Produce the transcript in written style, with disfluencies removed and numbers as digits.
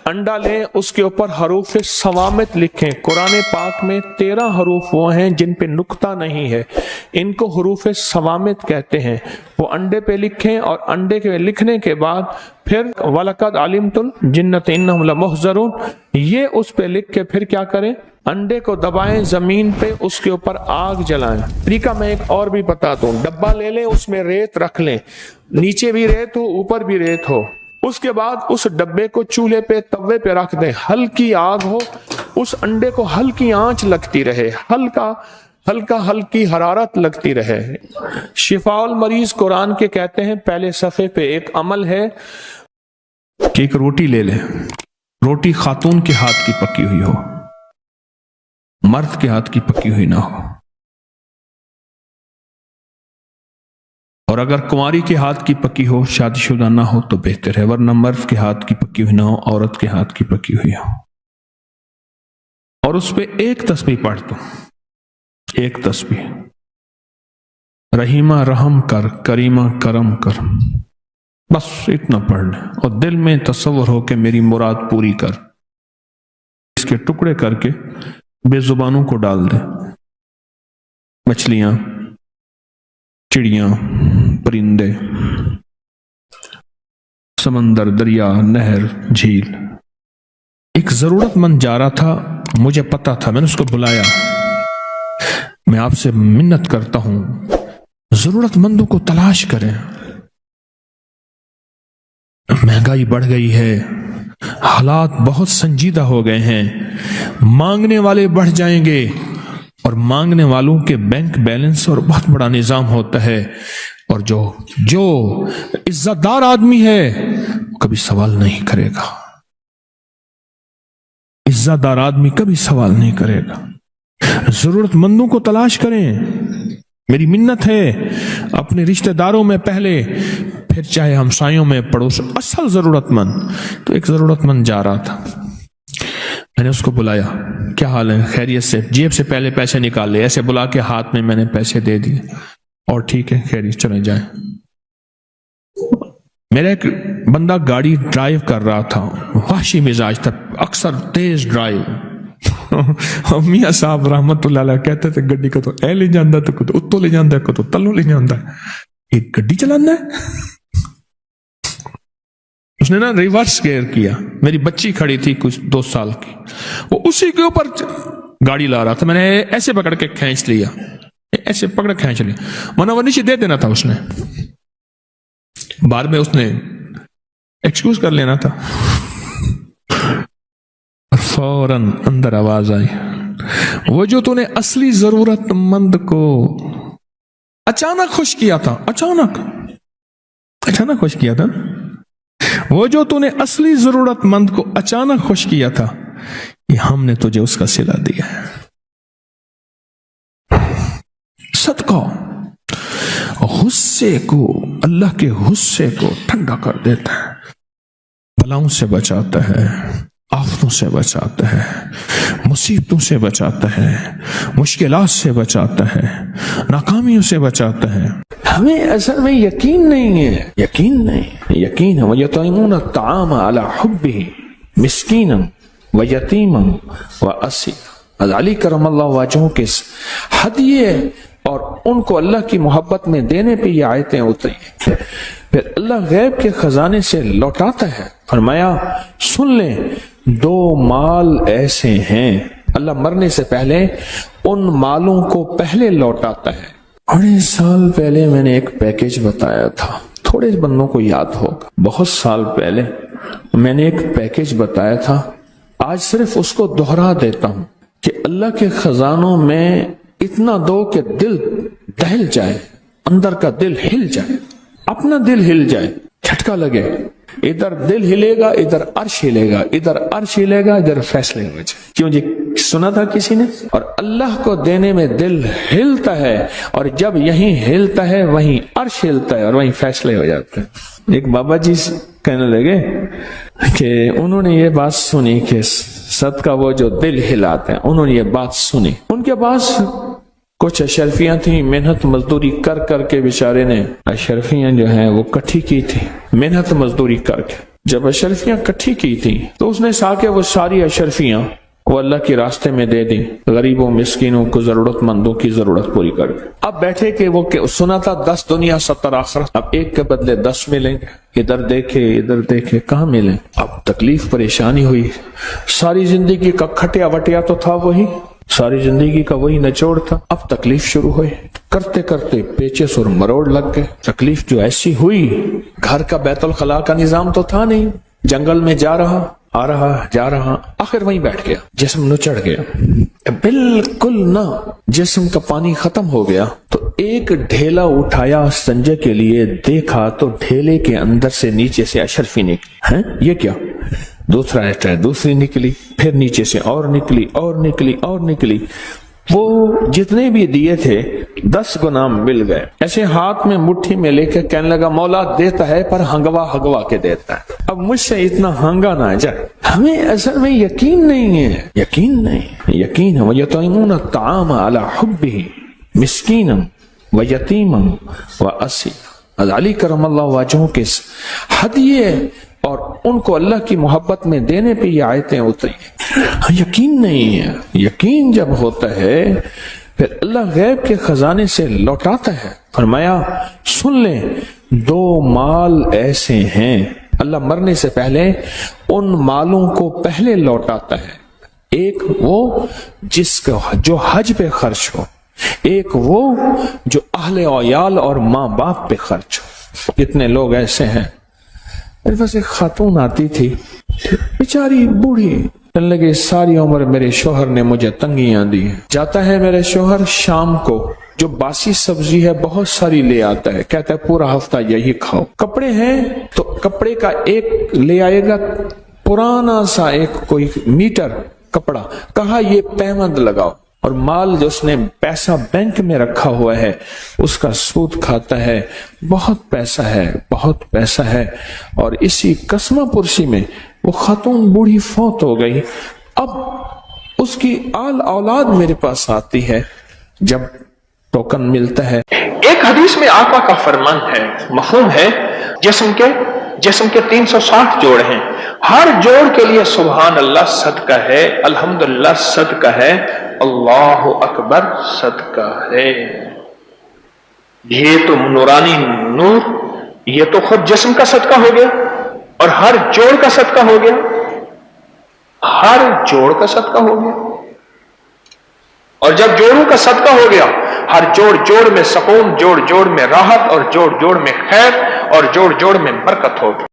انڈا لیں، اس کے اوپر حروف صوامت لکھیں۔ قرآن پاک میں 13 حروف وہ ہیں جن پہ نقطہ نہیں ہے، ان کو حروف صوامت کہتے ہیں۔ وہ انڈے پہ لکھیں اور انڈے کے لکھنے کے بعد پھر وَلَقَدْ عَلِمْتُ الْجِنَّةَ إِنَّهُمْ لَمُحْضَرُونَ، یہ اس پہ لکھ کے پھر کیا کریں؟ انڈے کو دبائیں زمین پہ، اس کے اوپر آگ جلائیں۔ طریقہ میں ایک اور بھی بتا دوں، ڈبہ لے لیں، اس میں ریت رکھ لیں، نیچے بھی ریت ہو اوپر بھی ریت ہو، اس کے بعد اس ڈبے کو چولہے پہ توے پہ رکھ دیں، ہلکی آگ ہو، اس انڈے کو ہلکی آنچ لگتی رہے، ہلکی حرارت لگتی رہے۔ شفاء المریض قرآن کے کہتے ہیں پہلے صفحے پہ ایک عمل ہے کہ ایک روٹی لے لیں، روٹی خاتون کے ہاتھ کی پکی ہوئی ہو، مرد کے ہاتھ کی پکی ہوئی نہ ہو، اور اگر کنواری کے ہاتھ کی پکی ہو، شادی شدہ نہ ہو تو بہتر ہے، ورنہ مرد کے ہاتھ کی پکی ہوئی نہ ہو، عورت کے ہاتھ کی پکی ہوئی ہو، اور اس پہ ایک تسبیح پڑھ دو، ایک تسبیح، رحیمہ رحم کر، کریمہ کرم کر، بس اتنا پڑھ لیں، اور دل میں تصور ہو کہ میری مراد پوری کر۔ اس کے ٹکڑے کر کے بے زبانوں کو ڈال دیں، مچھلیاں، چڑیاں، پرندے، سمندر، دریا، نہر، جھیل۔ ایک ضرورت مند جا رہا تھا، مجھے پتا تھا، میں نے اس کو بلایا، میں آپ سے منت کرتا ہوں ضرورت مندوں کو تلاش کریں، مہنگائی بڑھ گئی ہے، حالات بہت سنجیدہ ہو گئے ہیں، مانگنے والے بڑھ جائیں گے، اور مانگنے والوں کے بینک بیلنس اور بہت بڑا نظام ہوتا ہے، اور جو عزت دار آدمی ہے کبھی سوال نہیں کرے گا، عزت دار آدمی کبھی سوال نہیں کرے گا۔ ضرورت مندوں کو تلاش کریں، میری منت ہے، اپنے رشتہ داروں میں پہلے، پھر چاہے ہمسایوں میں، پڑوس، اصل ضرورت مند۔ تو ایک ضرورت مند جا رہا تھا، میں نے اس کو بلایا، کیا حال ہے، خیریت سے؟ جیب سے پہلے پیسے نکال لے، ایسے بلا کے ہاتھ میں نے پیسے دے دیے، اور ٹھیک ہے، خیریت، چلے جائیں۔ میرا ایک بندہ گاڑی ڈرائیو کر رہا تھا، وحشی مزاج تھا، اکثر تیز ڈرائیو، میاں صاحب رحمت اللہ علیہ کہتے تھے گڈی کو تو اے لے جاندہ تو کدو اتو لے جاندہ کدو تلو لے جاندہ، ایک گڈی چلانا ہے۔ اس نے نا ریورس گیئر کیا، میری بچی کھڑی تھی کچھ 2 سال کی، وہ اسی کے اوپر گاڑی لا رہا تھا، میں نے ایسے پکڑ کے کھینچ لیا، ایسے پکڑ کھینچ لیا، ورنہ وہ نیچے دے دینا تھا، اس نے بعد میں اس نے ایکسکیوز کر لینا تھا، فوراً اندر آواز آئی، وہ جو تو نے اصلی ضرورت مند کو اچانک خوش کیا تھا، اچانک خوش کیا تھا، وہ جو تو نے اصلی ضرورت مند کو اچانک خوش کیا تھا، یہ ہم نے تجھے اس کا صلہ دیا ہے۔ صدقہ غصے کو، اللہ کے غصے کو ٹھنڈا کر دیتا ہے، بلاؤں سے بچاتا ہے، آفتوں سے بچاتا ہے، مصیبتوں سے بچاتا ہے، مشکلات سے بچاتا ہے، ناکامیوں سے بچاتا ہے۔ ہمیں اصل میں یقین نہیں ہے، یقین ہے۔ وَيُطْعِمُونَ الطَّعَامَ عَلَى حُبِّهِ مِسْكِينًا وَيَتِيمًا وَأَسِيرًا، علی کرم اللہ وجہہ کے ہدیے اور ان کو اللہ کی محبت میں دینے پہ یہ آیتیں اتری ہیں۔ پھر اللہ غیب کے خزانے سے لوٹاتا ہے، فرمایا سن لیں 2 مال ایسے ہیں، اللہ مرنے سے پہلے ان مالوں کو پہلے لوٹاتا ہے۔ 2 سال پہلے میں نے ایک پیکج بتایا تھا، تھوڑے بندوں کو یاد ہوگا، بہت سال پہلے میں نے ایک پیکج بتایا تھا، آج صرف اس کو دہرا دیتا ہوں کہ اللہ کے خزانوں میں اتنا دو کہ دل دہل جائے، اندر کا دل ہل جائے، اپنا دل ہل جائے، جھٹکا لگے، ادھر دل ہلے گا، ادھر عرش ہلے گا، ادھر عرش ہلے گا، ادھر فیصلے ہو جائے۔ کیوں جی سنا تھا کسی نے؟ اور اللہ کو دینے میں دل ہلتا ہے، اور جب یہیں ہلتا ہے وہیں عرش ہلتا ہے، اور وہیں فیصلے ہو جاتے ہیں۔ ایک بابا جی کہنے لگے کہ انہوں نے یہ بات سنی کہ صدقہ وہ جو دل ہلاتے ہیں، انہوں نے یہ بات سنی، ان کے پاس کچھ اشرفیاں تھیں، محنت مزدوری کر کر کے بیچارے نے اشرفیاں جو ہیں وہ کٹھی کی تھی، محنت مزدوری کر کے جب اشرفیاں کٹھی کی تھی تو اس نے سا کے وہ ساری اشرفیاں وہ اللہ کے راستے میں دے دیں، غریبوں مسکینوں کو ضرورت مندوں کی ضرورت پوری کر دیں۔ اب بیٹھے کہ وہ سنا تھا 10 دنیا 70 آخرت، اب ایک کے بدلے 10 ملیں گے، ادھر دیکھے کہاں ملیں۔ اب تکلیف پریشانی ہوئی، ساری زندگی کا کھٹیا وٹیا تو تھا وہی، ساری زندگی کا وہی نچوڑ تھا، اب تکلیف شروع ہوئی، کرتے کرتے پیچس اور مروڑ لگ گئے۔ تکلیف جو ایسی ہوئی، گھر کا بیت الخلاء کا نظام تو تھا نہیں، جنگل میں جا رہا آخر وہیں بیٹھ گیا، جسم نچڑ گیا، بالکل نہ جسم کا پانی ختم ہو گیا تو ایک ڈھیلا اٹھایا سنجے کے لیے، دیکھا تو ڈھیلے کے اندر سے نیچے سے اشرفی نکلی، ہیں یہ کیا؟ دوسرا ایسا دوسری نکلی، پھر نیچے سے اور نکلی، وہ جتنے بھی دیے تھے 10 گنا مل گئے۔ ایسے ہاتھ میں مٹھی میں لے کے کہنے لگا مولا دیتا ہے پر ہنگوا کے دیتا ہے، اب مجھ سے اتنا ہنگا نہ جائے۔ ہمیں اصل میں یقین نہیں ہے، یقین ہے وَيَطْعِمُونَ الطَّعَامَ عَلَى حُبِّهِ مِسْكِينًا وَيَتِيمًا وَأَسِيرًا۔ علی کرم اللہ وجہہ کے ہدیے اور ان کو اللہ کی محبت میں دینے پہ یہ آیتیں اتری ہیں۔ یقین نہیں ہے، یقین جب ہوتا ہے پھر اللہ غیب کے خزانے سے لوٹاتا ہے۔ فرمایا سن لیں 2 مال ایسے ہیں، اللہ مرنے سے پہلے ان مالوں کو پہلے لوٹاتا ہے، ایک وہ جس کا جو حج پہ خرچ ہو، ایک وہ جو اہل و عیال اور ماں باپ پہ خرچ ہو۔ کتنے لوگ ایسے ہیں، میرے پاس ایک خاتون آتی تھی، بیچاری بوڑھی، کہنے لگے ساری عمر میرے شوہر نے مجھے تنگیاں دی ہیں۔ جاتا ہے میرے شوہر شام کو جو باسی سبزی ہے بہت ساری لے آتا ہے، کہتا ہے پورا ہفتہ یہی کھاؤ۔ کپڑے ہیں تو کپڑے کا ایک لے آئے گا پرانا سا ایک کوئی میٹر کپڑا، کہا یہ پیمند لگاؤ، اور مال جو اس نے پیسہ بینک میں رکھا ہوا ہے اس کا سود کھاتا ہے، بہت پیسہ ہے۔ اور اسی قسمہ پرسی میں وہ خاتون بوڑھی فوت ہو گئی۔ اب اس کی آل اولاد میرے پاس آتی ہے، جب ٹوکن ملتا ہے۔ ایک حدیث میں آقا کا فرمان ہے، مفہوم ہے، جسم کے 360 جوڑ ہیں، ہر جوڑ کے لیے سبحان اللہ صدقہ ہے، الحمدللہ صدقہ ہے، اللہ اکبر صدقہ ہے۔ یہ تو نورانی نور، یہ تو خود جسم کا صدقہ ہو گیا اور ہر جوڑ کا صدقہ ہو گیا، ہر جوڑ کا صدقہ ہو گیا۔ اور جب جوڑوں کا صدقہ ہو گیا، ہر جوڑ میں سکون، جوڑ میں راحت، اور جوڑ میں خیر، اور جوڑ میں برکت ہوگی۔